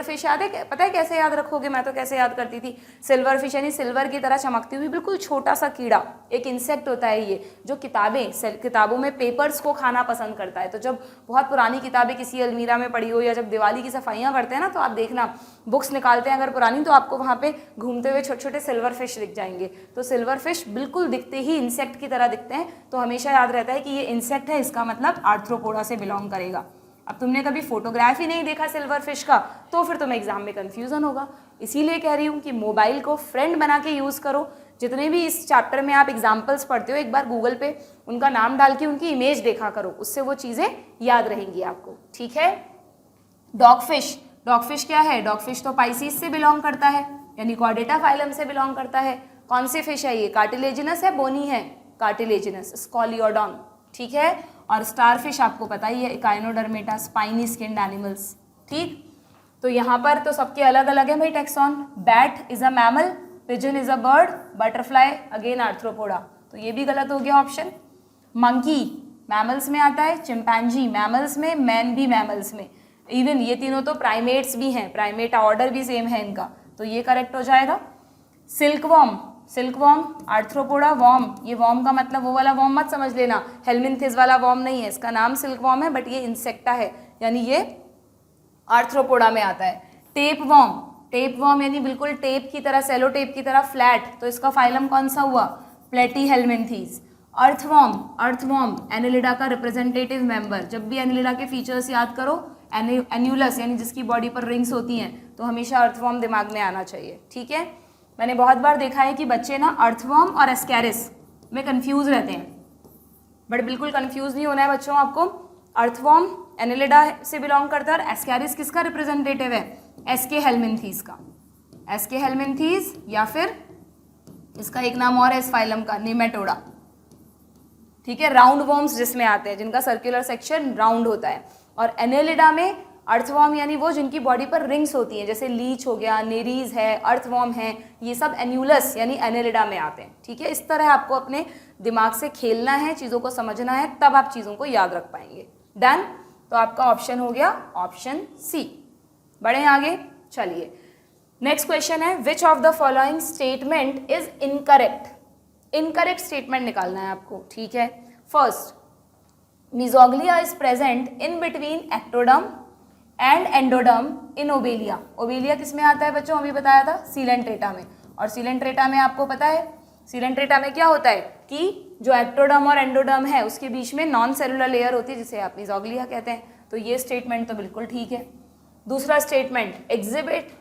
फिश याद है, पता है कैसे याद रखोगे? मैं तो कैसे याद करती थी। सिल्वर फिश यानी सिल्वर की तरह चमकती हुई बिल्कुल छोटा सा कीड़ा, एक इंसेक्ट होता है ये, जो किताबों में पेपर्स को खाना पसंद करता है। तो जब बहुत पुरानी किताबें किसी अलमीरा में पड़ी हो, या जब दिवाली की सफाइयाँ करते हैं ना, तो आप देखना बुक्स निकालते हैं अगर पुरानी, तो आपको वहाँ पे घूमते हुए छोटे छोटे सिल्वर फिश दिख जाएंगे। तो सिल्वर फिश बिल्कुल दिखते ही इंसेक्ट की तरह दिखते हैं, तो हमेशा याद रहता है कि ये इंसेक्ट है, इसका मतलब आर्थ्रोपोडा से बिलोंग करेगा। अब तुमने कभी फोटोग्राफ ही नहीं देखा सिल्वर फिश का, तो फिर तुम्हें एग्जाम में कंफ्यूजन होगा। इसीलिए कह रही हूँ कि मोबाइल को फ्रेंड बना के यूज़ करो। जितने भी इस चैप्टर में आप एग्जाम्पल्स पढ़ते हो, एक बार गूगल पे उनका नाम डाल के उनकी इमेज देखा करो, उससे वो चीज़ें याद रहेंगी आपको। ठीक है, डॉग फिश क्या है? डॉग फिश तो पाइसिस से बिलोंग करता है, यानी कॉर्डेटा फाइलम से बिलोंग करता है। कौन सी फिश है ये? कार्टिलेजिनस है, बोनी है? Cartilaginous, Scoliodon. ठीक है, और स्टार फिश आपको पता ही है, इकाइनोडर्मेटा, स्पाइनी स्किन्ड एनिमल्स। ठीक, तो यहाँ पर तो सबके अलग अलग है भाई taxon. Bat is a mammal, pigeon is a bird, butterfly again arthropoda, तो ये भी गलत हो गया ऑप्शन। मंकी मैमल्स में आता है, चिंपैंजी मैमल्स में, मैन भी मैमल्स में, इवन ये तीनों तो प्राइमेट्स भी हैं, प्राइमेट ऑर्डर भी सेम है इनका, तो ये करेक्ट हो जाएगा। सिल्कवॉर्म आर्थ्रोपोडा वॉर्म, ये वॉर्म का मतलब वो वाला वॉर्म मत समझ लेना, हेलमिंथिस वाला वॉर्म नहीं है, इसका नाम सिल्कवॉर्म है, बट ये इंसेक्टा है, यानी ये आर्थ्रोपोडा में आता है। टेपवॉर्म यानी बिल्कुल टेप की तरह, सेलो टेप की तरह फ्लैट, तो इसका फाइलम कौन सा हुआ? प्लेटीहेल्मिन्थीज। अर्थवॉर्म एनिलिडा का रिप्रेजेंटेटिव मेंबर। जब भी एनिलिडा के फीचर्स याद करो, एन्यूलस यानी जिसकी बॉडी पर रिंग्स होती हैं, तो हमेशा अर्थवॉर्म दिमाग में आना चाहिए, ठीक है। मैंने बहुत बार देखा है कि बच्चे ना अर्थवॉर्म और एस्कैरिस में कंफ्यूज रहते हैं, बट बिल्कुल कंफ्यूज नहीं होना है बच्चों आपको। अर्थवॉर्म एनिलिडा से बिलोंग करता है और एस्कैरिस किसका रिप्रेजेंटेटिव है? एसके हेल्मिन्थीज का। एसके हेल्मिन्थीज या फिर इसका एक नाम और है इस फाइलम का, नेमेटोडा, ठीक है। राउंड वॉर्म्स जिसमें आते हैं, जिनका सर्कुलर सेक्शन राउंड होता है। और एनेलिडा में अर्थवॉर्म यानी वो जिनकी बॉडी पर रिंग्स होती हैं, जैसे लीच हो गया, नेरीज है, अर्थवॉर्म है, ये सब एन्यूलस यानी एनेलिडा में आते हैं, ठीक है। इस तरह आपको अपने दिमाग से खेलना है, चीज़ों को समझना है, तब आप चीज़ों को याद रख पाएंगे। डन। तो आपका ऑप्शन हो गया ऑप्शन सी। बढ़े आगे, चलिए नेक्स्ट क्वेश्चन है, which of the following statement is incorrect. Incorrect statement निकालना है आपको, ठीक है। First, mesoglea is present in between ectoderm and endoderm in Obelia. Obelia किस में आता है बच्चों? अभी बताया था, सीलेंट्रेटा में। और सीलेंट्रेटा में आपको पता है, सीलेंट्रेटा में क्या होता है कि जो एक्टोडर्म और एंडोडर्म है उसके बीच में नॉन सेलुलर लेयर होती है, जिसे आप मिजोग्लिया कहते हैं। तो ये स्टेटमेंट तो बिल्कुल ठीक है। दूसरा स्टेटमेंट, एग्जिबिट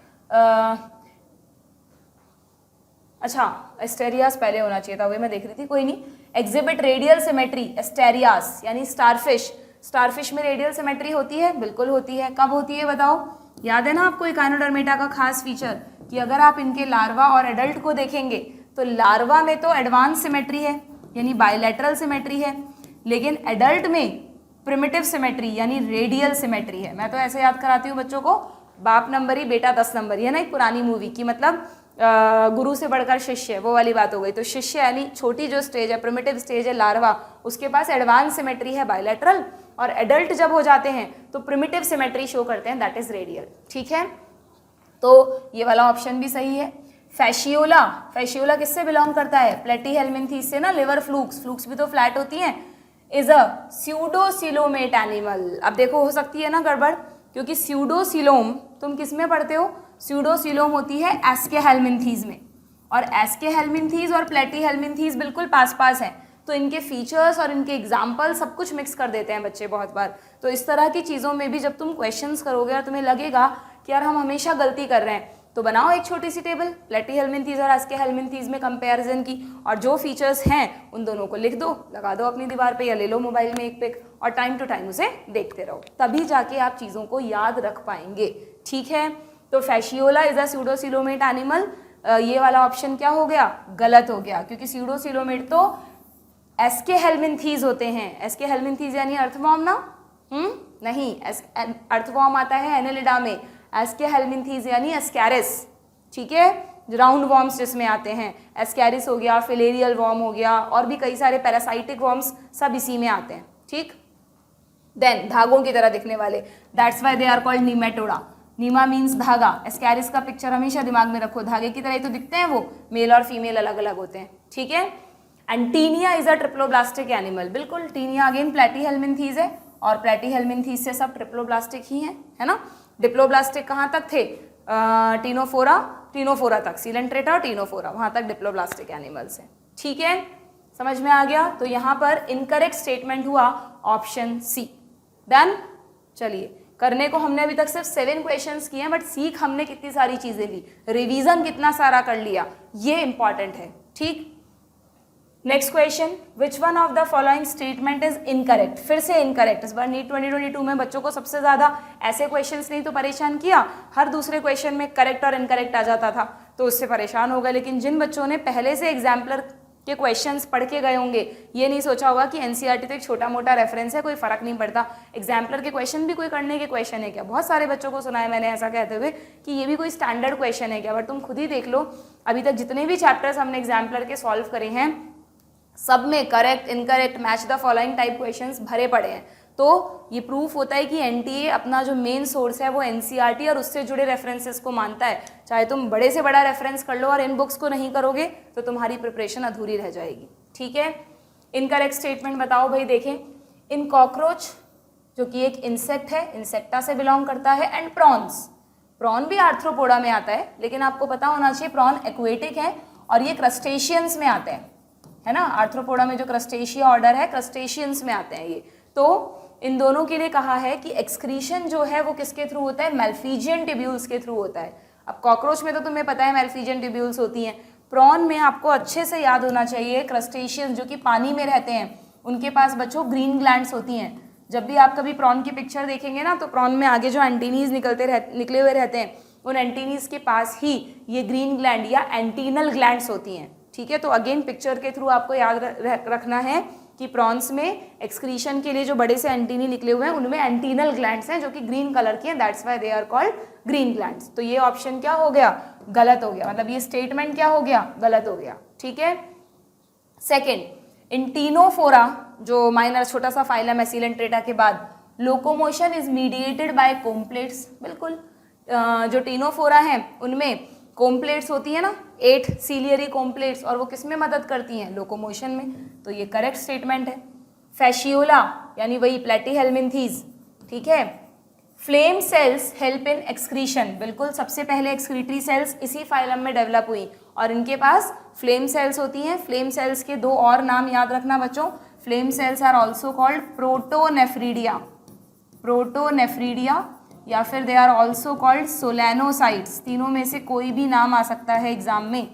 अच्छा एस्टेरियास पहले होना चाहिए था, वही मैं देख रही थी, कोई नहीं। एग्जिबिट रेडियल सिमेट्री एस्टेरियास यानी स्टारफिश। स्टारफिश में रेडियल सिमेट्री होती है, बिल्कुल होती है। कब होती है बताओ? याद है ना आपको इकाइनोडर्मेटा का खास फीचर कि अगर आप इनके लार्वा और एडल्ट को देखेंगे तो लार्वा में तो एडवांस सिमेट्री है यानी बायलैटरल सिमेट्री है, लेकिन एडल्ट में प्रिमिटिव सिमेट्री यानी रेडियल सिमेट्री है। मैं तो ऐसे याद कराती हूँ बच्चों को, बाप नंबरी बेटा 10 नंबरी, है ना एक पुरानी मूवी की, मतलब गुरु से बढ़कर शिष्य, वो वाली बात हो गई। तो शिष्य यानी छोटी जो स्टेज है, प्रिमिटिव स्टेज है लार्वा, उसके पास एडवांस सिमेट्री है बायलैटरल, और एडल्ट जब हो जाते हैं तो प्रिमिटिव सिमेट्री शो करते हैं, दैट इज रेडियल, ठीक है। तो ये वाला ऑप्शन भी सही है। फैशियोला, फैशियोला किससे बिलोंग करता है? प्लेटीहेल्मिन्थीज से ना, लिवर फ्लूक्स, फ्लूक्स भी तो फ्लैट होती हैं। Is a pseudocoelomate animal. अब देखो हो सकती है ना गड़बड़, क्योंकि स्यूडोसिलोम तुम किस में पढ़ते हो? स्यूडोसिलोम होती है एस्केहेल्मिन्थीज में, और एस्केहेल्मिन्थीज और प्लेटीहेल्मिन्थीज बिल्कुल पास पास हैं, तो इनके फीचर्स और इनके एग्जाम्पल सब कुछ मिक्स कर देते हैं बच्चे बहुत बार। तो इस तरह की चीज़ों में भी जब तुम क्वेश्चंस करोगे और तुम्हें लगेगा कि यार हम हमेशा गलती कर रहे हैं, तो बनाओ एक छोटी सी टेबल प्लेटीहेल्मिन्थीज और एस्केहेल्मिन्थीज में कंपैरिजन की, और जो फीचर्स हैं उन दोनों को लिख दो, लगा दो अपनी दीवार पे या ले लो मोबाइल में एक पिक, और टाइम टू टाइम उसे देखते रहो, तभी जाके आप चीज़ों को याद रख पाएंगे, ठीक है। तो फैशियोला इज अ स्यूडोसिलोमेट एनिमल, ये वाला ऑप्शन क्या हो गया? गलत हो गया, क्योंकि स्यूडोसिलोमेट तो एस्केहेल्मिन्थीज होते हैं। एस्केहेल्मिन्थीज यानी अर्थवॉर्म ना, नहीं, अर्थवॉर्म आता है एनेलिडा में, एस्केहेल्मिन्थीज यानी एस्कैरिस, ठीक है, राउंड वॉर्म्स जिसमें आते हैं। एस्कैरिस हो गया, फिलेरियल वॉर्म हो गया, और भी कई सारे पैरासाइटिक वॉर्म्स सब इसी में आते हैं, ठीक। देन धागों की तरह दिखने वाले, that's why they are called Nematoda. Nema means धागा, एस्कैरिस का पिक्चर हमेशा दिमाग में रखो, धागे की तरह ही तो दिखते हैं वो, मेल और फीमेल अलग अलग होते हैं, ठीक है। And Taenia is a triploblastic animal, बिल्कुल, टीनिया अगेन प्लेटीहेल्मिन्थीज है, और प्लेटीहेल्मिन्थीज से सब ट्रिप्लोब्लास्टिक ही हैं, है ना। डिप्लोब्लास्टिक कहाँ तक थे? टीनोफोरा तक, सीलेंट्रेटा और टीनोफोरा, वहाँ तक डिप्लोब्लास्टिक एनिमल्स हैं, ठीक है, समझ में आ गया। तो यहाँ पर इनकरेक्ट स्टेटमेंट हुआ ऑप्शन सी। डन। चलिए, करने को हमने अभी तक सिर्फ 7 क्वेश्चंस किए हैं, बट सीख हमने कितनी सारी चीज़ें ली, रिवीजन कितना सारा कर लिया, ये इंपॉर्टेंट है, ठीक। Next question, which one of the following statement is incorrect. फिर से इनकरेक्ट, इस बार नीट 2022 में बच्चों को सबसे ज़्यादा ऐसे क्वेश्चंस नहीं तो परेशान किया, हर दूसरे क्वेश्चन में करेक्ट और इनकरेक्ट आ जाता था, तो उससे परेशान हो गए। लेकिन जिन बच्चों ने पहले से एग्जाम्पलर के क्वेश्चंस पढ़ के गए होंगे, ये नहीं सोचा होगा कि एनसीईआरटी तो एक छोटा मोटा रेफरेंस है, कोई फर्क नहीं पड़ता, एग्जाम्पलर के क्वेश्चन भी कोई करने के क्वेश्चन है क्या। बहुत सारे बच्चों को सुना है मैंने ऐसा कहते हुए कि ये भी कोई स्टैंडर्ड क्वेश्चन है क्या, बट तुम खुद ही देख लो, अभी तक जितने भी चैप्टर्स हमने एग्जाम्पलर के सॉल्व करे हैं, सब में correct, incorrect, match the following type questions भरे पड़े हैं। तो ये प्रूफ होता है कि एनटीए अपना जो मेन सोर्स है वो एनसीईआरटी और उससे जुड़े रेफरेंसेस को मानता है। चाहे तुम बड़े से बड़ा रेफरेंस कर लो और इन बुक्स को नहीं करोगे तो तुम्हारी प्रिपरेशन अधूरी रह जाएगी, ठीक है। इनकरेक्ट स्टेटमेंट बताओ भाई, देखें। इन कॉकरोच, जो कि एक इंसेक्ट है, इंसेक्टा से बिलोंग करता है, एंड प्रॉन्स, प्रॉन भी आर्थ्रोपोडा में आता है, लेकिन आपको पता होना चाहिए प्रॉन एक्वेटिक है और ये क्रस्टेशियंस में आते हैं, है ना, आर्थ्रोपोडा में जो क्रस्टेशिया ऑर्डर है, क्रस्टेशियंस में आते हैं ये। तो इन दोनों के लिए कहा है कि एक्सक्रीशन जो है वो किसके थ्रू होता है, मेल्फिजियन ट्यूब्यूल्स के थ्रू होता है। अब कॉकरोच में तो तुम्हें पता है मेल्फिजियन ट्यूब्यूल्स होती हैं, प्रॉन में आपको अच्छे से याद होना चाहिए, क्रस्टेशियंस जो कि पानी में रहते हैं उनके पास बच्चों ग्रीन ग्लैंड्स होती हैं। जब भी आप कभी प्रॉन की पिक्चर देखेंगे ना, तो प्रॉन में आगे जो एंटीनीज निकले हुए रहते हैं, उन एंटीनीज के पास ही ये ग्रीन ग्लैंड या एंटीनल ग्लैंड्स होती हैं। ठीक है, तो अगेन पिक्चर के थ्रू आपको याद रखना है कि प्रॉन्स में एक्सक्रीशन के लिए जो बड़े से एंटीनी निकले हुए हैं उनमें एंटीनल ग्लैंड्स हैं जो कि ग्रीन कलर की हैं, that's why they are called green glands. तो ये ऑप्शन क्या हो गया, गलत हो गया, मतलब ये स्टेटमेंट क्या हो गया, गलत हो गया। ठीक है, सेकेंड, इंटीनोफोरा जो माइनर छोटा सा फाइलम है सीलेंट्रेटा के बाद, लोकोमोशन इज मीडिएटेड बाय कोम्प्लेट्स। बिल्कुल, जो टीनोफोरा हैं उनमें कोम्प्लेट्स होती है ना, 8 सीलियरी कोम्प्लेट्स, और वो किस में मदद करती हैं, लोकोमोशन में। तो ये करेक्ट स्टेटमेंट है। फैशियोला यानी वही प्लेटीहेल्मिन्थीज। ठीक है, flame cells help in excretion, बिल्कुल सबसे पहले एक्सक्रीटरी सेल्स इसी फाइलम में डेवलप हुई और इनके पास फ्लेम सेल्स होती हैं। फ्लेम सेल्स के दो और नाम याद रखना बच्चों, flame cells are also called protonephridia, protonephridia, या फिर they are also called solenocytes. तीनों में से कोई भी नाम आ सकता है एग्जाम में।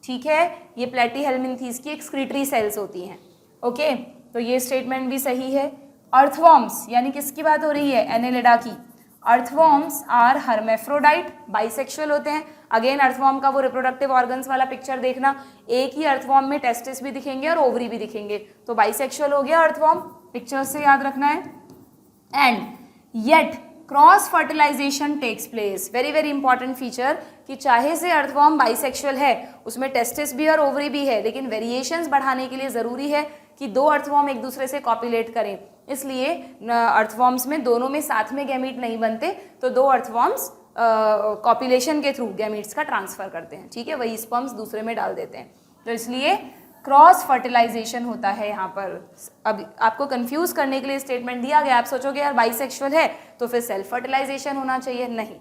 ठीक है, ये प्लेटीहेल्मिन्थीज की एक्सक्रीटरी सेल्स होती हैं। ओके, तो ये स्टेटमेंट भी सही है। अर्थवॉर्म्स यानी किसकी बात हो रही है, एनेलिडा की। अर्थवॉर्म्स आर हर्मेफ्रोडाइट, बाइसेक्सुअल होते हैं। अगेन अर्थवॉर्म का वो रिप्रोडक्टिव ऑर्गन्स वाला पिक्चर देखना, एक ही अर्थवॉर्म में टेस्टिस भी दिखेंगे और ओवरी भी दिखेंगे, तो बाइसेक्सुअल हो गया अर्थवॉर्म, पिक्चर से याद रखना है। And yet cross fertilization takes place, very very important feature, कि चाहे से अर्थवॉर्म बाइसेक्सुअल है, उसमें टेस्टिस भी और ओवरी भी है, लेकिन वेरिएशंस बढ़ाने के लिए ज़रूरी है कि दो अर्थवॉर्म एक दूसरे से कॉपुलेट करें। इसलिए अर्थवॉर्म्स में दोनों में साथ में गैमीट नहीं बनते, तो दो अर्थवॉर्म्स कॉपुलेशन के थ्रू गैमीट्स का ट्रांसफर करते हैं। ठीक है, वही स्पर्म्स दूसरे में डाल देते हैं, तो इसलिए क्रॉस फर्टिलाइजेशन होता है यहाँ पर। अब आपको कंफ्यूज करने के लिए स्टेटमेंट दिया गया, आप सोचोगे यार बाइसेक्सुअल है तो फिर सेल्फ फर्टिलाइजेशन होना चाहिए, नहीं।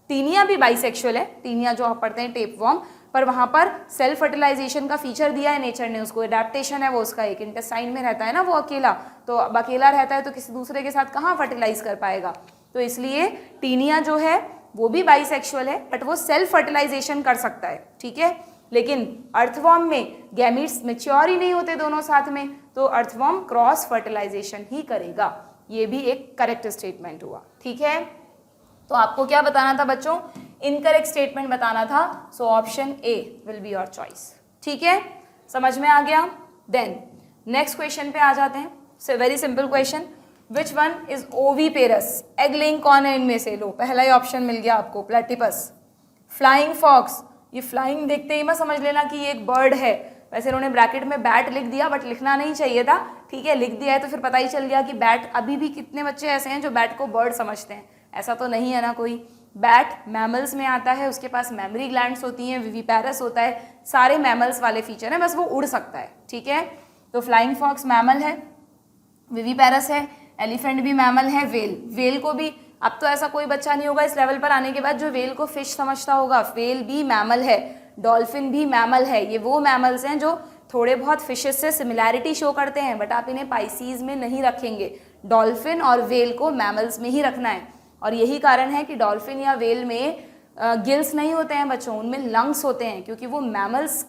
टीनिया भी बाइसेक्सुअल है, टीनिया जो आप पढ़ते हैं टेपवॉर्म, पर वहाँ पर सेल्फ फर्टिलाइजेशन का फीचर दिया है नेचर ने उसको, एडेप्टेशन है वो उसका, एक इंटेस्टाइन में रहता है ना वो अकेला, तो अब अकेला रहता है तो किसी दूसरे के साथ कहाँ फर्टिलाइज कर पाएगा, तो इसलिए टीनिया जो है वो भी बाइसेक्सुअल है, बट वो सेल्फ फर्टिलाइजेशन कर सकता है। ठीक है, लेकिन अर्थवॉर्म में गैमीट्स मैच्योर ही नहीं होते दोनों साथ में, तो अर्थवॉर्म क्रॉस फर्टिलाइजेशन ही करेगा। ये भी एक करेक्ट स्टेटमेंट हुआ। ठीक है, तो आपको क्या बताना था बच्चों, इनकरेक्ट स्टेटमेंट बताना था, so option A will be your choice. ठीक है, समझ में आ गया। देन नेक्स्ट क्वेश्चन पे आ जाते हैं। Very simple question, which one is oviparous, egg laying कौन है इनमें से, लो पहला ही ऑप्शन मिल गया आपको, प्लेटिपस। फ्लाइंग फॉक्स, ये फ्लाइंग देखते ही मत समझ लेना कि ये एक बर्ड है, वैसे इन्होंने ब्रैकेट में बैट लिख दिया, बट लिखना नहीं चाहिए था। ठीक है, लिख दिया है तो फिर पता ही चल गया कि बैट, अभी भी कितने बच्चे ऐसे हैं जो बैट को बर्ड समझते हैं, ऐसा तो नहीं है ना कोई। बैट मैमल्स में आता है, उसके पास मेमोरी ग्लैंड्स होती हैं, विविपेरस होता है, सारे मैमल्स वाले फीचर हैं, बस वो उड़ सकता है। ठीक है, तो फ्लाइंग फॉक्स मैमल है, विविपेरस है, एलिफेंट भी मैमल है, वेल को भी, अब तो ऐसा कोई बच्चा नहीं होगा इस लेवल पर आने के बाद जो वेल को फिश समझता होगा, वेल भी मैमल है, डॉल्फिन भी मैमल है। ये वो मैमल्स हैं जो थोड़े बहुत फिशेस से सिमिलैरिटी शो करते हैं, बट आप इन्हें पाइसीज में नहीं रखेंगे, डॉल्फिन और वेल को मैमल्स में ही रखना है। और यही कारण है कि डॉल्फिन या वेल में गिल्स नहीं होते हैं बच्चों, उनमें लंग्स होते हैं, क्योंकि वो मैमल्स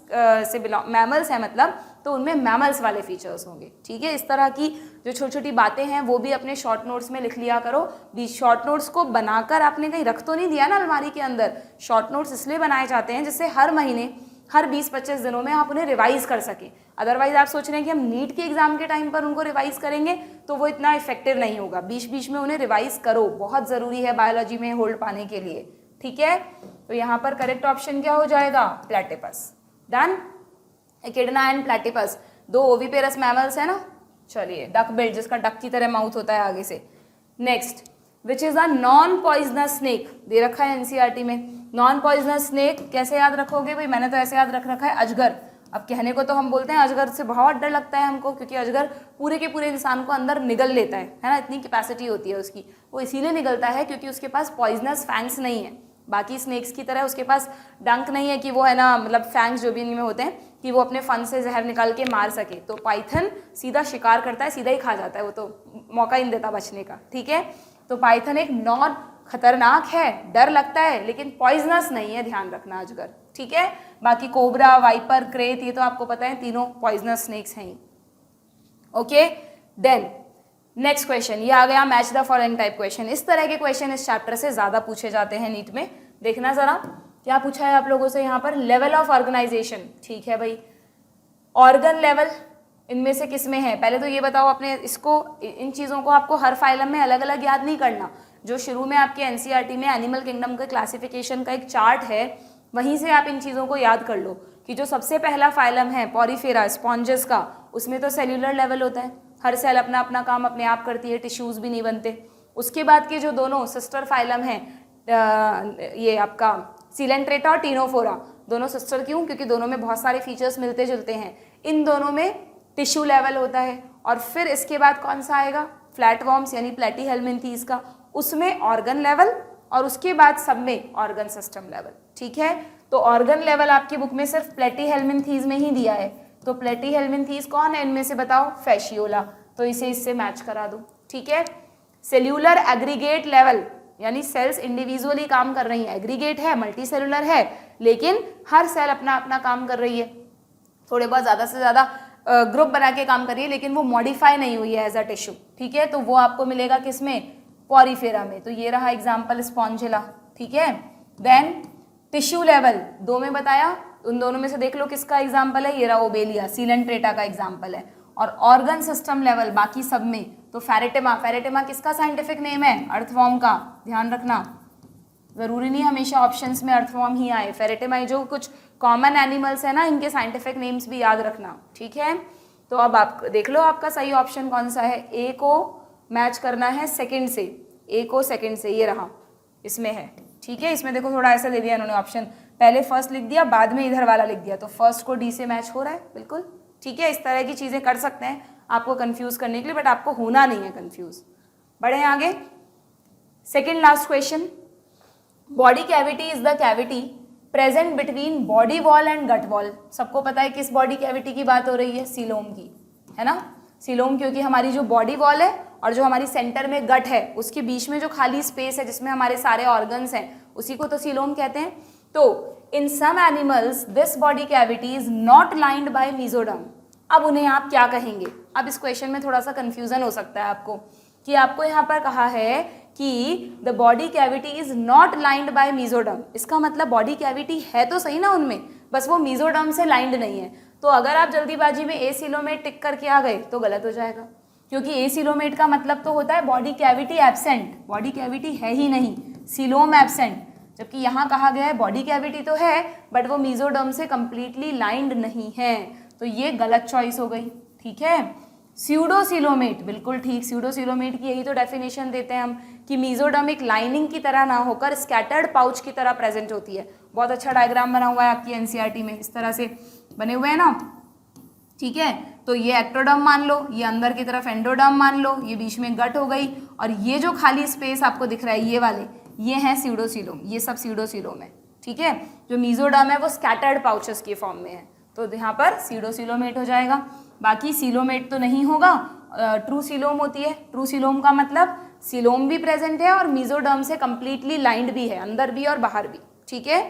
मैमल्स हैं, मतलब तो उनमें मैमल्स वाले फीचर्स होंगे। ठीक है, इस तरह की जो छोटी छोटी बातें हैं वो भी अपने शॉर्ट नोट्स में लिख लिया करो। शॉर्ट नोट्स को बनाकर आपने कहीं रख तो नहीं दिया ना अलमारी के अंदर, शॉर्ट नोट्स इसलिए बनाए जाते हैं जिससे हर महीने, हर 20-25 दिनों में आप उन्हें रिवाइज कर सकें। अदरवाइज आप सोच रहे हैं कि हम नीट के एग्जाम के टाइम पर उनको रिवाइज करेंगे तो वो इतना इफेक्टिव नहीं होगा। बीच बीच में उन्हें रिवाइज करो, बहुत ज़रूरी है बायोलॉजी में होल्ड पाने के लिए। ठीक है, तो यहाँ पर करेक्ट ऑप्शन क्या हो जाएगा, प्लेटिपस। डन, एकिडना एंड प्लेटिपस दो ओविपेरस मैमल्स है ना। चलिए, डक बिल्ड जिसका डक की तरह माउथ होता है आगे से। Next, which is a non poisonous snake, दे रखा है एनसीईआरटी में। नॉन पॉइजनस स्नेक कैसे याद रखोगे भाई, मैंने तो ऐसे याद रख रखा है, अजगर। अब कहने को तो हम बोलते हैं अजगर से बहुत डर लगता है हमको, क्योंकि अजगर पूरे के पूरे इंसान को अंदर निगल लेता है ना, इतनी कैपेसिटी होती है उसकी। वो इसीलिए निगलता है क्योंकि उसके पास पॉइजनस फैंग्स नहीं है, बाकी स्नेक्स की तरह उसके पास डंक नहीं है कि वो है ना, मतलब फैंग्स जो भी इनमें होते हैं कि वो अपने फन से जहर निकाल के मार सके। तो पाइथन सीधा शिकार करता है, सीधा ही खा जाता है, वो तो मौका ही नहीं देता बचने का, ठीक है। तो पाइथन एक नॉन खतरनाक है, डर लगता है, लेकिन पॉइजनस नहीं है, ध्यान रखना अजगर, ठीक है। बाकी कोबरा, वाइपर, क्रेत ये तो आपको पता है तीनों पॉइजनस स्नेक्स हैं। ओके, देन नेक्स्ट क्वेश्चन, ये आ गया match the following type question. इस तरह के क्वेश्चन इस चैप्टर से ज्यादा पूछे जाते हैं नीट में। देखना जरा क्या पूछा है आप लोगों से यहाँ पर, लेवल ऑफ ऑर्गेनाइजेशन, ठीक है भाई। ऑर्गन लेवल इनमें से किस में है, पहले तो ये बताओ अपने इसको, इन चीज़ों को आपको हर फाइलम में अलग अलग याद नहीं करना। जो शुरू में आपके एनसीईआरटी में एनिमल किंगडम का क्लासिफिकेशन का एक चार्ट है, वहीं से आप इन चीज़ों को याद कर लो कि जो सबसे पहला फाइलम है पॉरीफेरा स्पॉन्जेस का, उसमें तो सेल्यूलर लेवल होता है, हर सेल अपना अपना काम अपने आप करती है, टिश्यूज भी नहीं बनते। उसके बाद के जो दोनों सिस्टर फाइलम हैं, ये आपका सिलेंट्रेटा और टीनोफोरा, दोनों सिस्टर क्यों, क्योंकि दोनों में बहुत सारे फीचर्स मिलते जुलते हैं। इन दोनों में टिश्यू लेवल होता है। और फिर इसके बाद कौन सा आएगा, फ्लैटवॉर्म्स यानी प्लेटीहेल्मिन्थीज का, उसमें ऑर्गन लेवल, और उसके बाद सब में ऑर्गन सिस्टम लेवल, ठीक है। तो ऑर्गन लेवल आपकी बुक में सिर्फ प्लेटीहेल्मिन्थीज में ही दिया है। तो प्लेटीहेल्मिन्थीज कौन है इनमें से बताओ, फैशियोला, तो इसे इससे मैच करा दो, ठीक है। सेल्यूलर एग्रीगेट लेवल यानी सेल्स इंडिविजुअली काम कर रही है, एग्रीगेट है, मल्टी सेलुलर है, लेकिन हर सेल अपना अपना काम कर रही है, थोड़े बहुत ज़्यादा से ज़्यादा ग्रुप बना के काम कर रही है, लेकिन वो मॉडिफाई नहीं हुई है एज अ टिश्यू, ठीक है। तो वो आपको मिलेगा किसमें, पॉरीफेरा में। तो ये रहा एग्जाम्पल स्पॉन्जिला, ठीक है। देन टिश्यू लेवल दो में बताया, उन दोनों में से देख लो किसका एग्जाम्पल है, ये रहा ओबेलिया, सिलेंट्रेटा का एग्जाम्पल है। और ऑर्गन सिस्टम लेवल बाकी सब में तो फेरेटेमा, फेरेटेमा किसका साइंटिफिक नेम है, अर्थवॉर्म का, ध्यान रखना, जरूरी नहीं हमेशा ऑप्शंस में अर्थवॉर्म ही आए। फेरेटेमा जो कुछ कॉमन एनिमल्स है ना, इनके साइंटिफिक नेम्स भी याद रखना, ठीक है। तो अब आप देख लो आपका सही ऑप्शन कौन सा है, ए को मैच करना है सेकंड से, ए को सेकंड से, ये रहा इसमें है, ठीक है। इसमें देखो थोड़ा ऐसा दे दिया इन्होंने ऑप्शन, पहले फर्स्ट लिख दिया बाद में इधर वाला लिख दिया, तो फर्स्ट को डी से मैच हो रहा है बिल्कुल, ठीक है। इस तरह की चीज़ें कर सकते हैं आपको कंफ्यूज करने के लिए, बट आपको होना नहीं है कंफ्यूज। बढ़े आगे, second last question, body cavity is the cavity present between body wall and gut wall. सबको पता है किस बॉडी कैविटी की बात हो रही है, सीलोम की, है ना। सीलोम, क्योंकि हमारी जो बॉडी वॉल है और जो हमारी सेंटर में गट है, उसके बीच में जो खाली स्पेस है जिसमें हमारे सारे ऑर्गन्स हैं, उसी को तो सीलोम कहते हैं। तो in some animals this body cavity is not lined by mesoderm. अब उन्हें आप क्या कहेंगे, अब इस क्वेश्चन में थोड़ा सा कंफ्यूजन हो सकता है आपको, कि आपको यहाँ पर कहा है कि the body cavity is not lined by mesoderm. इसका मतलब बॉडी कैविटी है तो सही ना उनमें, बस वो मीजोडर्म से लाइंड नहीं है। तो अगर आप जल्दीबाजी में एसीलोमेट टिक करके आ गए तो गलत हो जाएगा, क्योंकि एसीलोमेट का मतलब तो होता है body cavity absent, body cavity है ही नहीं, सीलोम एब्सेंट। जबकि यहाँ कहा गया है बॉडी कैविटी तो है बट वो मीजोडर्म से कंप्लीटली लाइंड नहीं है, तो ये गलत चॉइस हो गई, ठीक है। स्यूडोसिलोमेट, बिल्कुल ठीक, स्यूडोसिलोमेट की यही तो डेफिनेशन देते हैं हम, कि मीजोडर्म एक लाइनिंग की तरह ना होकर स्कैटर्ड पाउच की तरह प्रेजेंट होती है। बहुत अच्छा डायग्राम बना हुआ है आपकी एनसीईआरटी में, इस तरह से बने हुए हैं ना, ठीक है। तो ये एक्टोडर्म मान लो, ये अंदर की तरफ एंडोडर्म मान लो, ये बीच में गट हो गई, और ये जो खाली स्पेस आपको दिख रहा है ये वाले, ये हैं स्यूडोसिलोम, ये सब स्यूडोसिलोम है, ठीक है। जो मीजोडर्म है वो स्कैटर्ड पाउचेस की फॉर्म में है, तो यहाँ पर स्यूडोसिलोमेट हो जाएगा। बाकी सीलोमेट तो नहीं होगा, ट्रू सीलोम होती है। ट्रू सीलोम का मतलब सीलोम भी प्रेजेंट है और मीजोडर्म से कंप्लीटली लाइंड भी है, अंदर भी और बाहर भी, ठीक है।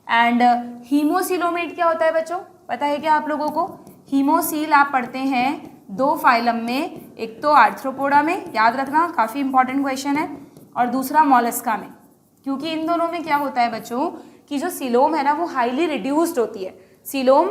एंड हीमोसिलोमेट क्या होता है बच्चों, पता है क्या आप लोगों को? हीमोसील आप पढ़ते हैं दो फाइलम में, एक तो आर्थ्रोपोडा में, याद रखना काफ़ी इंपॉर्टेंट क्वेश्चन है, और दूसरा मॉलस्का में। क्योंकि इन दोनों में क्या होता है बच्चों कि जो सीलोम है ना वो हाईली रिड्यूस्ड होती है। सीलोम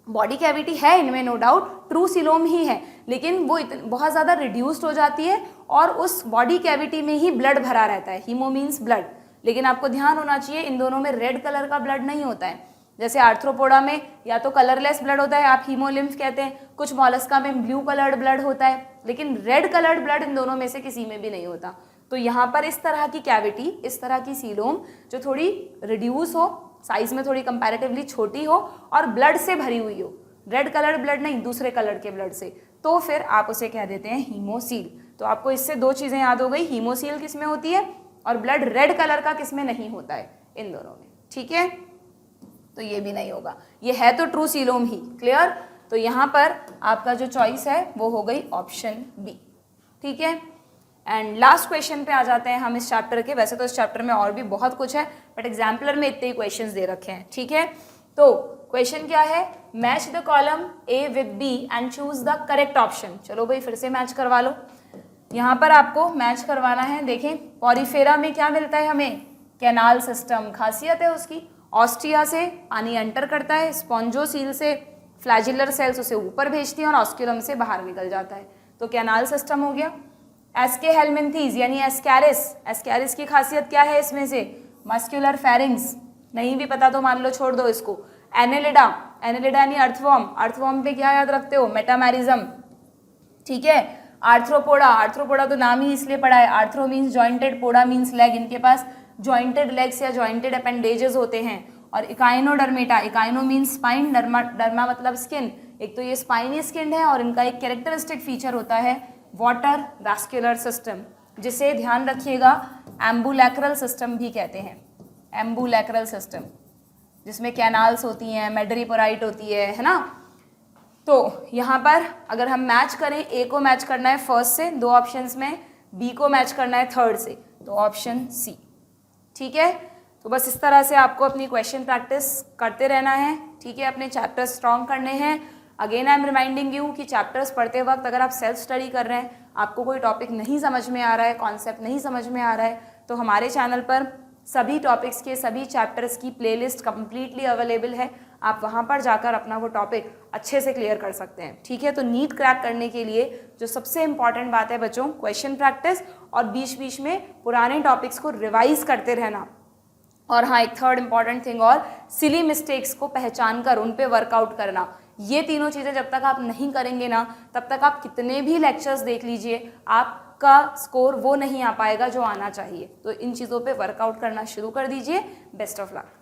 बॉडी कैविटी है इनमें नो डाउट, ट्रू सीलोम ही है, लेकिन वो बहुत ज़्यादा रिड्यूस्ड हो जाती है और उस बॉडी कैविटी में ही ब्लड भरा रहता है। हीमो मीन्स ब्लड, लेकिन आपको ध्यान होना चाहिए इन दोनों में रेड कलर का ब्लड नहीं होता है। जैसे आर्थ्रोपोडा में या तो कलरलेस ब्लड होता है, आप हीमोलिम्फ कहते हैं, कुछ मॉलस्का में ब्लू कलर्ड ब्लड होता है, लेकिन रेड कलर्ड ब्लड इन दोनों में से किसी में भी नहीं होता। तो यहाँ पर इस तरह की कैविटी, इस तरह की सीलोम जो थोड़ी रिड्यूस हो, साइज में थोड़ी कंपैरेटिवली छोटी हो और ब्लड से भरी हुई हो, रेड कलर्ड ब्लड नहीं, दूसरे कलर के ब्लड से, तो फिर आप उसे कह देते हैं हीमोसील। तो आपको इससे दो चीज़ें याद हो गई, हीमोसील किस में होती है और ब्लड रेड कलर का किस में नहीं होता है, इन दोनों में, ठीक है। तो ये भी नहीं होगा, ये है तो ट्रू सीलोम ही, क्लियर। तो यहाँ पर आपका जो चॉइस है वो हो गई ऑप्शन बी, ठीक है। एंड लास्ट क्वेश्चन पे आ जाते हैं हम इस चैप्टर के। वैसे तो इस चैप्टर में और भी बहुत कुछ है, बट एग्जाम्पलर में इतने ही क्वेश्चंस दे रखे हैं, ठीक है। तो क्वेश्चन क्या है, match the column A with B and choose the correct option. चलो भाई फिर से मैच करवा लो, यहाँ पर आपको मैच करवाना है। देखें पॉरीफेरा में क्या मिलता है हमें, कैनाल सिस्टम, खासियत है उसकी, ऑस्टिया से पानी एंटर करता है, स्पॉन्जोसील से फ्लैजिलर सेल्स उसे ऊपर भेजती हैं और ऑस्क्यूलम से बाहर निकल जाता है, तो कैनाल सिस्टम हो गया। एस्के हेलमिंथीज यानी एस्कैरिस, एस्कैरिस की खासियत क्या है इसमें से, मस्क्यूलर फेरिंग्स, नहीं भी पता तो मान लो छोड़ दो इसको। एनेलिडा, एनेलिडा यानी अर्थवॉर्म, अर्थवॉर्म पे क्या याद रखते हो, मेटामेरिज्म, ठीक है। आर्थ्रोपोडा, आर्थ्रोपोडा तो नाम ही इसलिए पड़ा है, आर्थ्रो मीन्स जॉइंटेड, पोडा मीन्स लेग, इनके पास जॉइंटेड लेग्स या जॉइंटेड अपेंडेजेस होते हैं। और इकाइनोडर्मेटा, इकाइनो मीन्स स्पाइन, डर्मा मतलब स्किन, एक तो ये स्पाइनी स्किन है और इनका एक कैरेक्टरिस्टिक फीचर होता है वाटर वैस्कुलर सिस्टम, जिसे ध्यान रखिएगा एम्बुलैक्रल सिस्टम भी कहते हैं, एम्बुलैक्रल सिस्टम, जिसमें कैनाल्स होती हैं, मेडरीपोराइट होती है ना। तो यहाँ पर अगर हम मैच करें, ए को मैच करना है फर्स्ट से 2 ऑप्शंस में, बी को मैच करना है थर्ड से, तो ऑप्शन सी, ठीक है। तो बस इस तरह से आपको अपनी क्वेश्चन प्रैक्टिस करते रहना है, ठीक है। अपने चैप्टर्स स्ट्रॉन्ग करने हैं। Again I am reminding you कि चैप्टर्स पढ़ते वक्त अगर आप सेल्फ स्टडी कर रहे हैं, आपको कोई टॉपिक नहीं समझ में आ रहा है, कॉन्सेप्ट नहीं समझ में आ रहा है, तो हमारे चैनल पर सभी टॉपिक्स के सभी चैप्टर्स की प्लेलिस्ट कंप्लीटली अवेलेबल है, आप वहाँ पर जाकर अपना वो टॉपिक अच्छे से क्लियर कर सकते हैं, ठीक है। तो नीट क्रैक करने के लिए जो सबसे इंपॉर्टेंट बात है बच्चों, क्वेश्चन प्रैक्टिस और बीच बीच में पुराने टॉपिक्स को रिवाइज करते रहना। और हाँ, एक थर्ड इंपॉर्टेंट थिंग और, सिली मिस्टेक्स को पहचान कर उन पे वर्कआउट करना। ये तीनों चीज़ें जब तक आप नहीं करेंगे ना, तब तक आप कितने भी लेक्चर्स देख लीजिए, आपका स्कोर वो नहीं आ पाएगा जो आना चाहिए। तो इन चीज़ों पे वर्कआउट करना शुरू कर दीजिए। Best of luck.